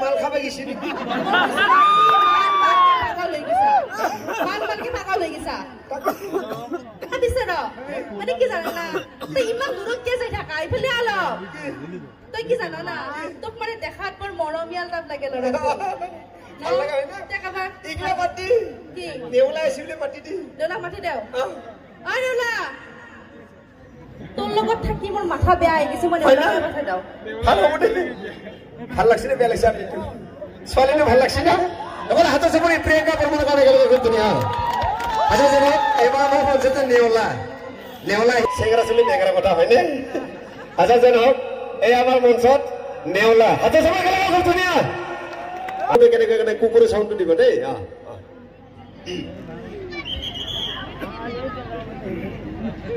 মাল খাবা গেছি মানে কি জানা না তুই ইমান দূরত কে যাই থাকা ইফালে আলো তুই কি জানা না তোক মানে দেখাত পর মরমিয়াল টাইপ লাগে লড়া ভাল লাগা হয় না দেখাবা ইগলা পাটি কি দেউলা আসিলে পাটি দি দেউলা মাটি দেও আই দেউলা তোর লগত থাকি মোর মাথা বেয়া আই গেছে মানে ওলা মাথা দাও ভালো হবে ভাল লাগছে না বেয়া লাগছে আপনি সোয়ালিনে ভাল লাগছে না এবার হাতে সবরে প্রিয়াঙ্কা প্রমাণ করে গেল দুনিয়া আচ্ছা জানো এবার আমার বলছে তো নেওলা সেগরা চলি নেগরা কথা হয় না আচ্ছা জানো এই আমার মনসত নেওলা হাতে সবরে গেল দুনিয়া আপনি কেনে কেনে কুকুরে সাউন্ড দিব দেই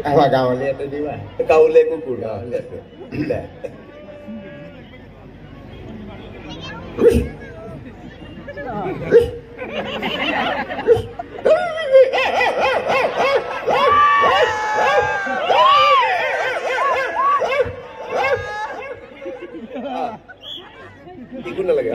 আবা গাওলে এটা দিবা গাওলে কুকুর ikut na lagi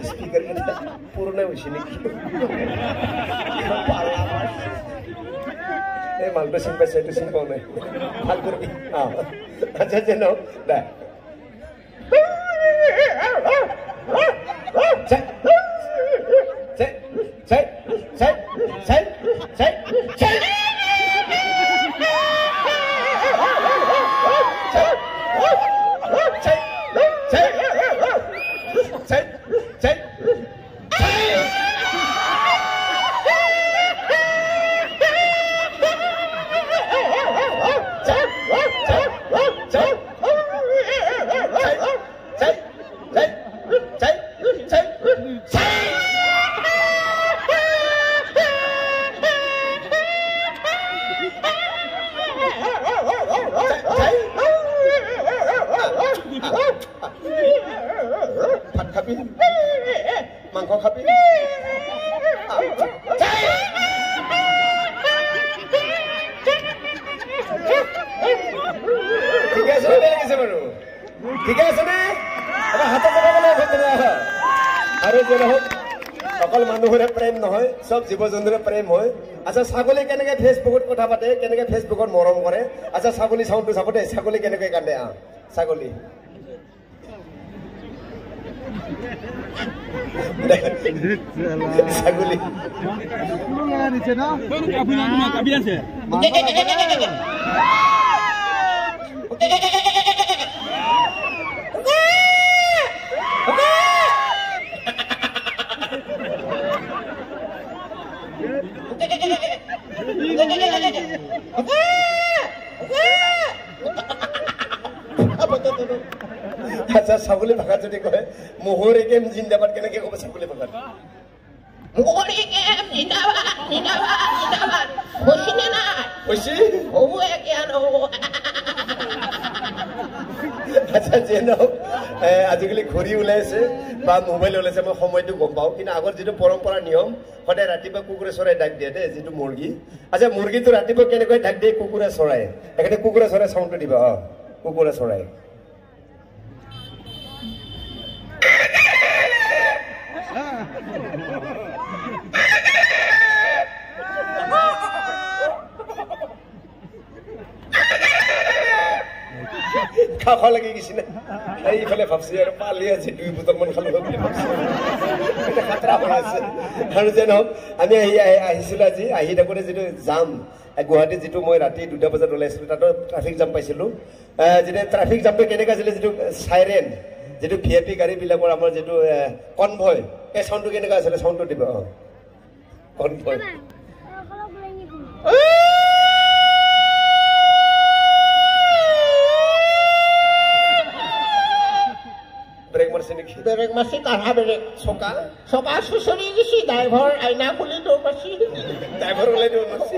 speaker kita purna sini mal besin pesa itu sini kau nih hal kurbi aja jeno dah mangkok kapi ঠিক আছে বেরিয়েছে বারু ঠিক আছে না আবার হাতে কথা বলে ধন্যবাদ আৰু যে হোক অকল মানুহৰে প্ৰেম নহয় সব জীৱ-জন্তুৰে প্ৰেম হয় আচ্ছা ছাগলী কেনেকৈ ফেসবুকত কথা পাতে কেনেকৈ ফেসবুকত মৰম কৰে আচ্ছা ছাগলী সাউন্ডটো চাবতে ছাগলী কেনেকৈ কান্দে ছাগলী ছাগলী নিচে না কাবি আছে আচ্ছা ছাগলী ভাষা যদি কয় মোহৰি কেম জিন্দাবাদ কেনেকৈ ক'ব ছাগলী ভাষাত মোহৰি কেম জিন্দাবাদ জিন্দাবাদ জিন্দাবাদ হৈছিনে নাই হৈছি হ'ব একেন আচ্ছা যে নহওক আজিকালি ঘড়ী ওলাইছে বা মোবাইল ওলাইছে মই সময়টো গম পাওঁ কিন্তু আগৰ যিটো পৰম্পৰা নিয়ম সদায় ৰাতিপুৱা কুকুৰে চৰাই ডাক দিয়ে দেই যিটো মুৰ্গী আচ্ছা মুৰ্গীটো ৰাতিপুৱা কেনেকৈ ডাক দিয়ে কুকুৰে চৰাই এখানে কুকুৰে চৰাই চাউণ্ডটো দিবা কুকুৰে চৰাই খাওয়া লাগি গেছি না এইফালে ভাবছি আৰু পালি আছে 2 বোতলমান খালো বুলি ভাবছি এটা খাতৰা হৈ আছে আৰু যে নহওক আমি আহিছিলো আজি আহি থাকোঁতে যিটো জাম গুৱাহাটী যিটো মই ৰাতি 2টা বজাত ওলাইছিলো তাতো ট্ৰাফিক জাম পাইছিলো যেতিয়া ট্ৰাফিক জামটো কেনেকৈ আছিলে যিটো চাইৰেন যিটো ভিআইপি গাড়ীবিলাকৰ আমাৰ যিটো কনভয় এই চাউণ্ডটো কেনেকৈ আছিলে চাউণ্ডটো দিব কনভয় ব্ৰেক মাৰছে নাকি ব্ৰেক মাৰছি কাঢ়া ব্ৰেক চকা চকা চুচৰি গেছি ড্ৰাইভাৰ আইনা খুলি দৌৰ পাছি ড্ৰাইভাৰ ওলাই দৌৰ মাৰছি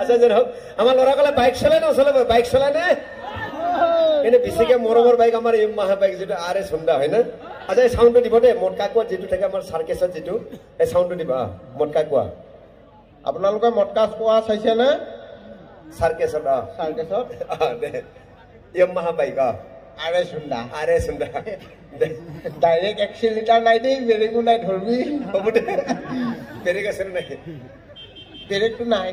আচ্ছা যে হোক আমাৰ ল'ৰাকলে বাইক চলাই নচলাব বাইক চলাই নে কিন্তু বেছিকে মৰমৰ বাইক আমাৰ এই মাহা বাইক যেটো RS Honda হয় না আচ্ছা এই সাউন্ডটো দিব দে মটকা কোৱা যেটো থাকে আমাৰ সাৰ্কেছত যেটো এই সাউন্ডটো দিবা মটকা কোৱা আপোনালোকে মটকা কোৱা চাইছে নে সাৰ্কেছত সাৰ্কেছত দে Yamaha bike RS Honda direct accelerator নাই দেই ব্ৰেকো নাই ধৰবি হ'ব দে ব্ৰেক আছে নাই ব্ৰেকটো নাই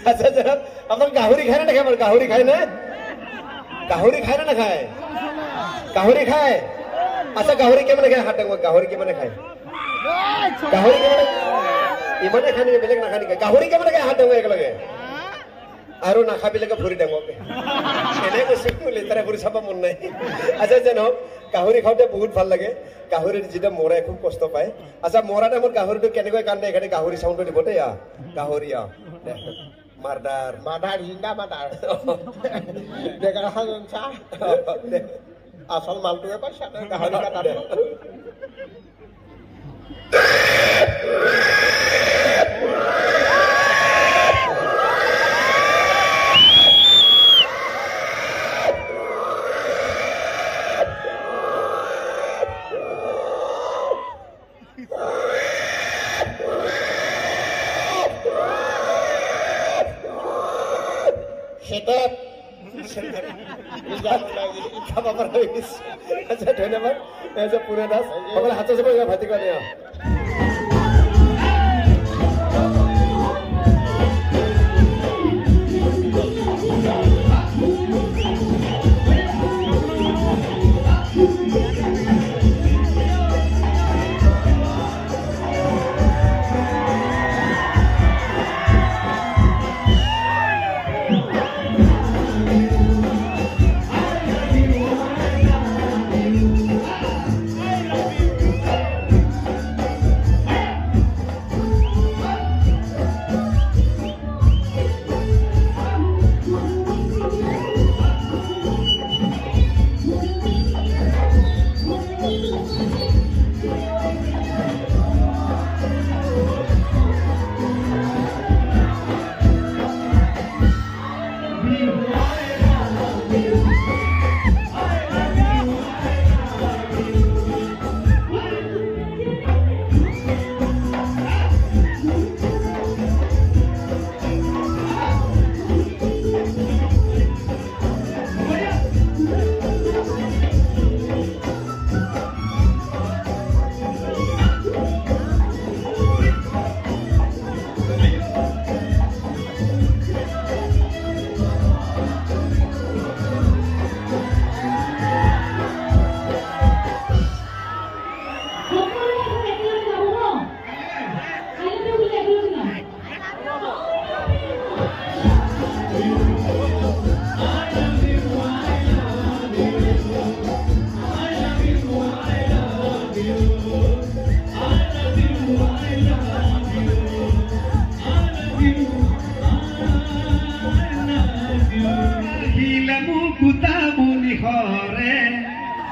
আচ্ছা যারা আপনার গাহরি খায় না নাখায় আমার গাহরি খায় না গাহরি খায় না নাখায় গাহরি খায় আচ্ছা গাহরি কেমন খায় হাত ডাঙর গাহরি কেমন খায় গাহরি কেমন ইমানে খায় নি বেলেগ নাখায় নেকি গাহরি কেমন খায় হাত ডাঙর একেলগে আৰু নাখাবিলাকে ভৰি ডাঙৰ এনে কৈছো লেতেৰা ভৰি চাব মন নাই আচ্ছা যেন হওক গাহৰি খাওঁতে বহুত ভাল লাগে গাহৰিৰ যেতিয়া মৰাই খুব কষ্ট পায় আচ্ছা মৰা টাইমত গাহৰিটো কেনেকৈ কান্দে এখানে গাহৰি চাউণ্ডটো দিব দেই গাহৰি মাৰ্ডাৰ মাদাৰ জিন্দা মাদাৰ ডেগাৰ হাজন চা আসল মালটোৱে পাইছা গাহৰি কাটা আচ্ছা ধন্যবাদ পুনে দাস সকলে হাত চাপ ভাতি কৰে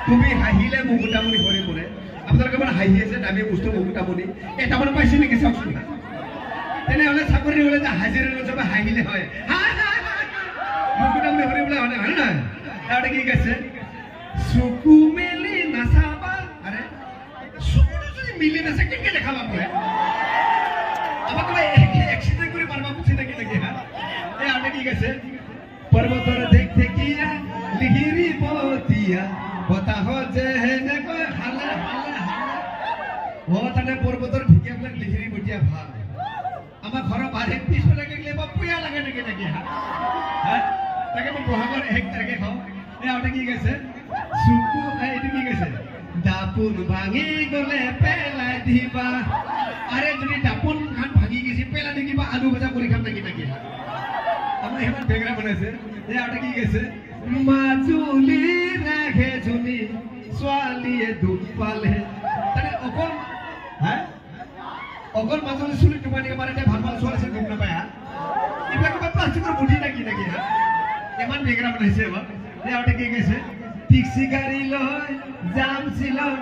তুমি হাঁহিলে মোক গোটামনি ভৰি পৰে আপোনালোকে মানে হাঁহি আছে দামী বস্তু মোক গোটামনি এটা মানে পাইছে নেকি চাওকচোন তেনেহ'লে চাকৰি হ'লে যে হাজিৰা চবে হাঁহিলে হয় মোক গোটামনি ভৰি বোলে হয় হয় নহয় তাৰতে কি কৈছে চকু মেলি নাচাবা আৰে চকুটো যদি মিলি নাচে কেনেকৈ দেখাবা বোলে আমাক বোলে এক্সিডেণ্ট কৰি মাৰিবা পুচি থাকি থাকি হা এই আৰু কি কৈছে পৰ্বতৰ দেখ দেখিয়া লিহিৰি পতিয়া বতাহ যেনেকৈ হালে হালে হালে তাতে পৰ্বতৰ ঢেকীয়াবিলাক লিহিৰি পতিয়া ভাল আমাৰ ঘৰৰ বাৰীত পিছফালে গেলে বা পুয়া লাগে নেকি নেকি হা তাকে মই বহাগৰ 1 তাৰিখে খাওঁ এই আৰু কি কৈছে চকু এইটো কি কৈছে দাপোন ভাঙি গ'লে পেলাই দিবা আৰে যদি দাপোন খান ভাঙি গৈছে পেলাই দিবা আলু ভজা কৰি খাম নেকি নেকি আমাৰ ইমান বেগৰা বনাইছে এই আৰু কি কৈছে মাজুলী ৰাখে ছোৱালীয়ে দুখ পালে তাৰে অকল মাজলৈ চুলি তোমাৰ নিকে মাৰে ভাল ভাল ছোৱালী দুখ নাপায় হা এইবিলাক কিবা প্লাষ্টিকৰ বুদ্ধি নাকি হা ইমান বেগৰা বনাইছে এবাৰ ইয়াতে কি কৈছে টিক্সি গাড়ী লৈ যাম শ্বিলং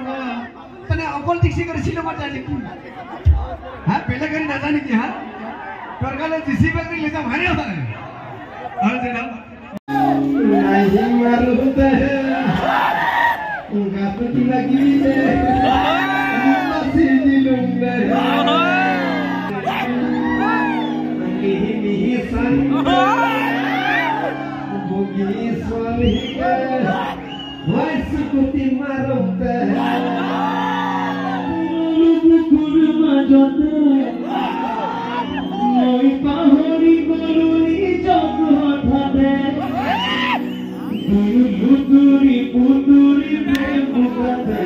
মানে অকল টিক্সি গাড়ী শ্বিলঙত যায় নেকি হা বেলেগ গাড়ী নাযায় নেকি হা দৰকাৰে জিচি গাড়ী লৈ যাম হয় নে নহয় আৰু যে নাম নাহি মাৰুতে গাতটি লাগিলে নাচি দিলুম নে মিহি মিহি সাং বগি ছোৱালীকে ভাইচুকুটি মাৰোতে বুকুৰ মাজতে মই পাহৰি গলো নিজক হঠাতে পুতুৰি প্ৰেম বুকতে